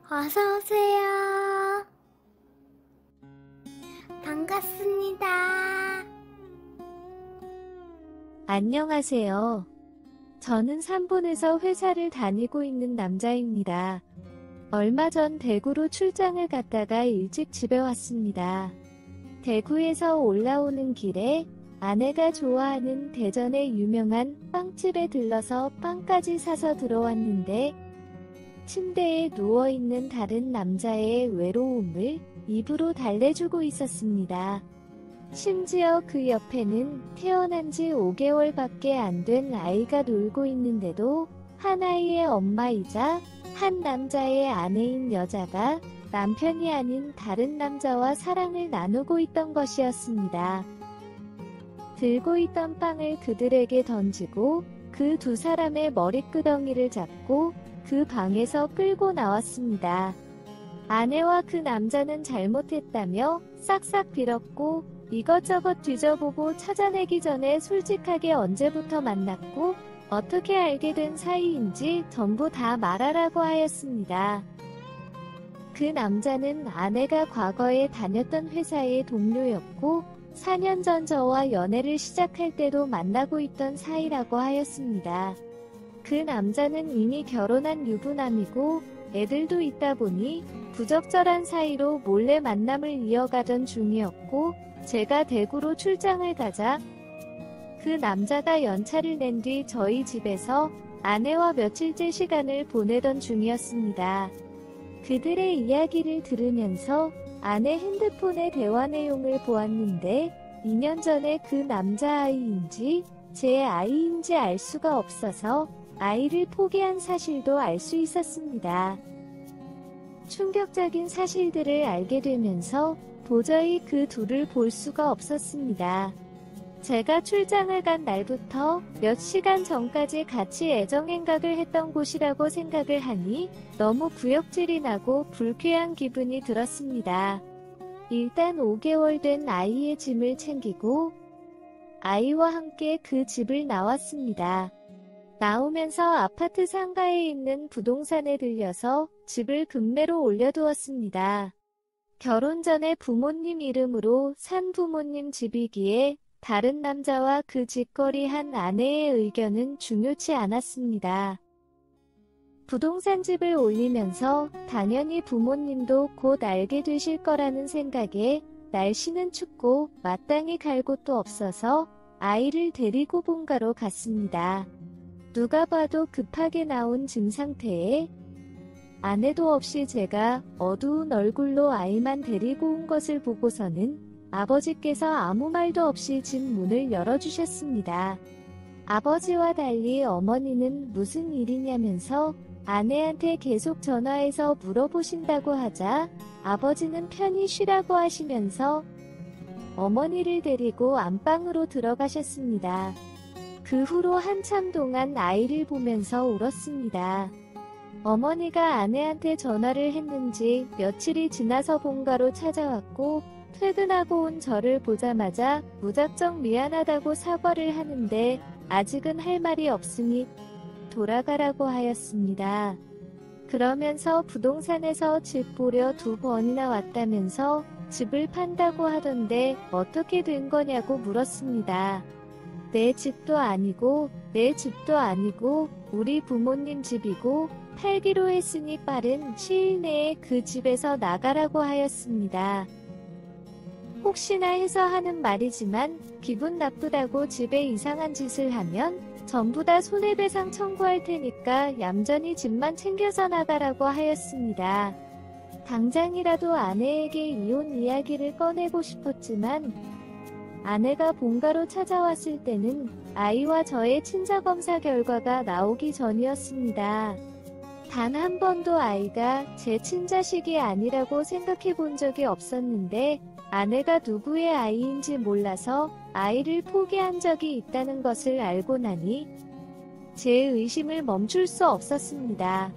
어서 오세요. 반갑습니다. 안녕하세요. 저는 산본에서 회사를 다니고 있는 남자입니다. 얼마 전 대구로 출장을 갔다가 일찍 집에 왔습니다. 대구에서 올라오는 길에 아내가 좋아하는 대전의 유명한 빵집에 들러서 빵까지 사서 들어왔는데 침대에 누워있는 다른 남자의 외로움을 입으로 달래주고 있었습니다. 심지어 그 옆에는 태어난 지 5개월밖에 안 된 아이가 놀고 있는데도 한 아이의 엄마이자 한 남자의 아내인 여자가 남편이 아닌 다른 남자와 사랑을 나누고 있던 것이었습니다. 들고 있던 빵을 그들에게 던지고 그 두 사람의 머리끄덩이를 잡고 그 방에서 끌고 나왔습니다. 아내와 그 남자는 잘못했다며 싹싹 빌었고 이것저것 뒤져보고 찾아내기 전에 솔직하게 언제부터 만났고 어떻게 알게 된 사이인지 전부 다 말하라고 하였습니다. 그 남자는 아내가 과거에 다녔던 회사의 동료였고 4년 전 저와 연애를 시작할 때도 만나고 있던 사이라고 하였습니다. 그 남자는 이미 결혼한 유부남이고 애들도 있다 보니 부적절한 사이로 몰래 만남을 이어가던 중이었고 제가 대구로 출장을 가자 그 남자가 연차를 낸 뒤 저희 집에서 아내와 며칠째 시간을 보내던 중이었습니다. 그들의 이야기를 들으면서 아내 핸드폰의 대화 내용을 보았는데 2년 전에 그 남자아이인지 제 아이인지 알 수가 없어서 아이를 포기한 사실도 알 수 있었습니다. 충격적인 사실들을 알게 되면서 도저히 그 둘을 볼 수가 없었습니다. 제가 출장을 간 날부터 몇 시간 전까지 같이 애정행각을 했던 곳이라고 생각을 하니 너무 구역질이 나고 불쾌한 기분이 들었습니다. 일단 5개월 된 아이의 짐을 챙기고 아이와 함께 그 집을 나왔습니다. 나오면서 아파트 상가에 있는 부동산에 들려서 집을 급매로 올려두었습니다. 결혼 전에 부모님 이름으로 산 부모님 집이기에 다른 남자와 그 짓거리한 아내의 의견은 중요치 않았습니다. 부동산 집을 올리면서 당연히 부모님도 곧 알게 되실 거라는 생각에 날씨는 춥고 마땅히 갈 곳도 없어서 아이를 데리고 본가로 갔습니다. 누가 봐도 급하게 나온 증 상태에 아내도 없이 제가 어두운 얼굴로 아이만 데리고 온 것을 보고서는 아버지께서 아무 말도 없이 집 문을 열어주셨습니다. 아버지와 달리 어머니는 무슨 일이냐면서 아내한테 계속 전화해서 물어보신다고 하자 아버지는 편히 쉬라고 하시면서 어머니를 데리고 안방으로 들어가셨습니다. 그 후로 한참 동안 아이를 보면서 울었습니다. 어머니가 아내한테 전화를 했는지 며칠이 지나서 본가로 찾아왔고 퇴근하고 온 저를 보자마자 무작정 미안하다고 사과를 하는데 아직은 할 말이 없으니 돌아가라고 하였습니다. 그러면서 부동산에서 집 보려 2번이나 왔다면서 집을 판다고 하던데 어떻게 된 거냐고 물었습니다. 내 집도 아니고 내 집도 아니고 우리 부모님 집이고 팔기로 했으니 빠른 시일 내에 그 집에서 나가라고 하였습니다. 혹시나 해서 하는 말이지만 기분 나쁘다고 집에 이상한 짓을 하면 전부 다 손해배상 청구할 테니까 얌전히 집만 챙겨서 나가라고 하였습니다. 당장이라도 아내에게 이혼 이야기를 꺼내고 싶었지만 아내가 본가로 찾아왔을 때는 아이와 저의 친자검사 결과가 나오기 전이었습니다. 단 한 번도 아이가 제 친자식이 아니라고 생각해 본 적이 없었는데 아내가 누구의 아이인지 몰라서 아이를 포기한 적이 있다는 것을 알고 나니 제 의심을 멈출 수 없었습니다.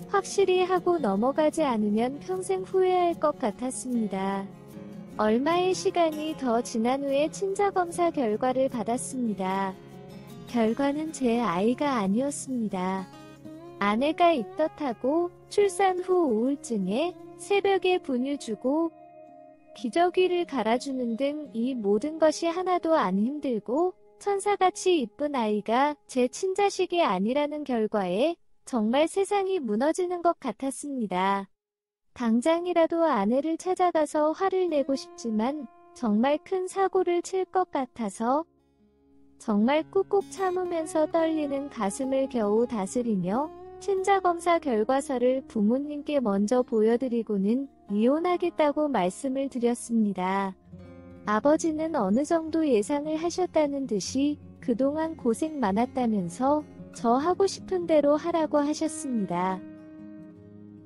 확실히 하고 넘어가지 않으면 평생 후회할 것 같았습니다. 얼마의 시간이 더 지난 후에 친자검사 결과를 받았습니다. 결과는 제 아이가 아니었습니다. 아내가 입덧하고 출산 후 우울증에 새벽에 분유 주고 기저귀를 갈아주는 등 이 모든 것이 하나도 안 힘들고 천사같이 이쁜 아이가 제 친자식이 아니라는 결과에 정말 세상이 무너지는 것 같았습니다. 당장이라도 아내를 찾아가서 화를 내고 싶지만 정말 큰 사고를 칠 것 같아서 정말 꾹꾹 참으면서 떨리는 가슴을 겨우 다스리며 친자검사 결과서를 부모님께 먼저 보여드리고는 이혼하겠다고 말씀을 드렸습니다. 아버지는 어느 정도 예상을 하셨다는 듯이 그동안 고생 많았다면서 저 하고 싶은 대로 하라고 하셨습니다.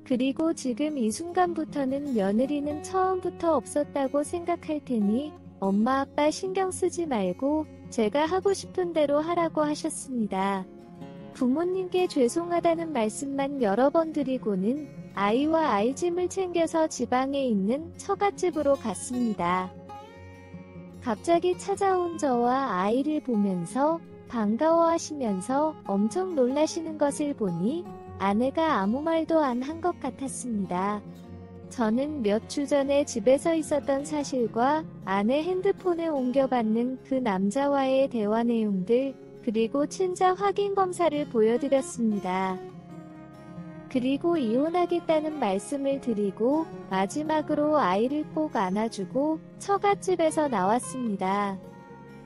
그리고 지금 이 순간부터는 며느리는 처음부터 없었다고 생각할 테니 엄마 아빠 신경 쓰지 말고 제가 하고 싶은 대로 하라고 하셨습니다. 부모님께 죄송하다는 말씀만 여러 번 드리고는 아이와 아이짐을 챙겨서 지방에 있는 처갓집으로 갔습니다. 갑자기 찾아온 저와 아이를 보면서 반가워하시면서 엄청 놀라시는 것을 보니 아내가 아무 말도 안 한 것 같았습니다. 저는 몇 주 전에 집에서 있었던 사실과 아내 핸드폰에 옮겨받는 그 남자와의 대화 내용들, 그리고 친자 확인 검사를 보여드렸습니다. 그리고 이혼하겠다는 말씀을 드리고 마지막으로 아이를 꼭 안아주고 처갓집에서 나왔습니다.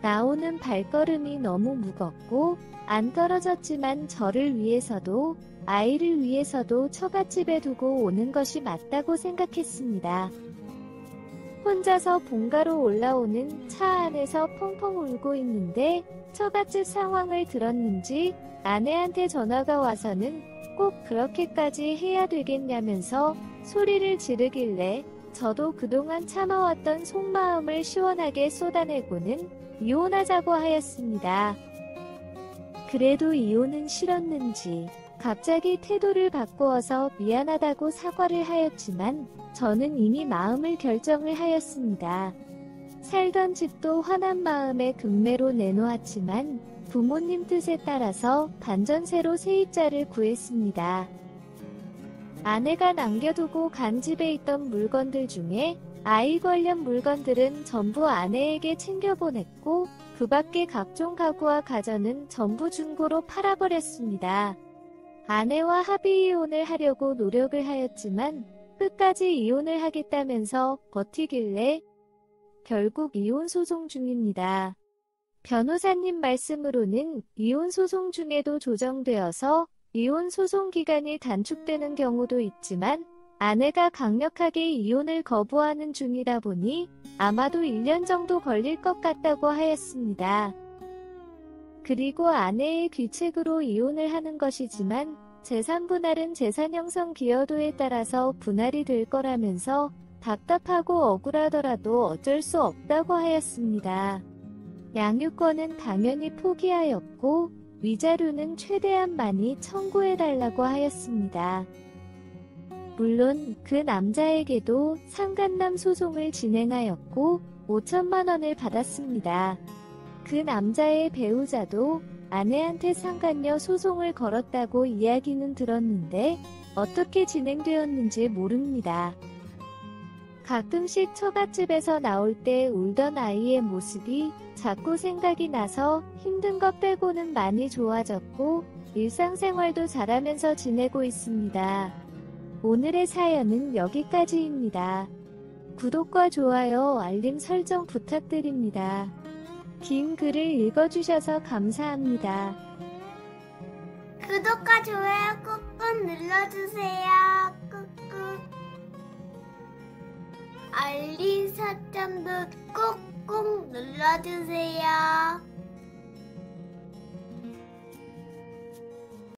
나오는 발걸음이 너무 무겁고 안 떨어졌지만 저를 위해서도 아이를 위해서도 처갓집에 두고 오는 것이 맞다고 생각했습니다. 혼자서 본가로 올라오는 차 안에서 펑펑 울고 있는데 처갓집 상황을 들었는지 아내한테 전화가 와서는 꼭 그렇게까지 해야 되겠냐면서 소리를 지르길래 저도 그동안 참아왔던 속마음을 시원하게 쏟아내고는 이혼하자고 하였습니다. 그래도 이혼은 싫었는지 갑자기 태도를 바꾸어서 미안하다고 사과를 하였지만 저는 이미 마음을 결정을 하였습니다. 살던 집도 화난 마음에 금매로 내놓았지만 부모님 뜻에 따라서 반전세로 세입자를 구했습니다. 아내가 남겨두고 간 집에 있던 물건들 중에 아이 관련 물건들은 전부 아내에게 챙겨보냈고 그 밖에 각종 가구와 가전은 전부 중고로 팔아버렸습니다. 아내와 합의 이혼을 하려고 노력을 하였지만 끝까지 이혼을 하겠다면서 버티길래 결국 이혼 소송 중입니다. 변호사님 말씀으로는 이혼 소송 중에도 조정되어서 이혼 소송 기간이 단축되는 경우도 있지만 아내가 강력하게 이혼을 거부하는 중이다 보니 아마도 1년 정도 걸릴 것 같다고 하였습니다. 그리고 아내의 귀책으로 이혼을 하는 것이지만 재산 분할은 재산 형성 기여도에 따라서 분할이 될 거라면서 답답하고 억울하더라도 어쩔 수 없다고 하였습니다. 양육권은 당연히 포기하였고 위자료는 최대한 많이 청구해달라고 하였습니다. 물론 그 남자에게도 상간남 소송을 진행하였고 5천만 원을 받았습니다. 그 남자의 배우자도 아내한테 상간녀 소송을 걸었다고 이야기는 들었는데 어떻게 진행되었는지 모릅니다. 가끔씩 처갓집에서 나올 때 울던 아이의 모습이 자꾸 생각이 나서 힘든 것 빼고는 많이 좋아졌고 일상생활도 잘하면서 지내고 있습니다. 오늘의 사연은 여기까지입니다. 구독과 좋아요, 알림 설정 부탁드립니다. 긴 글을 읽어주셔서 감사합니다. 구독과 좋아요 꾹꾹 눌러주세요. 꾹꾹. 알림 설정도 꾹꾹 눌러주세요.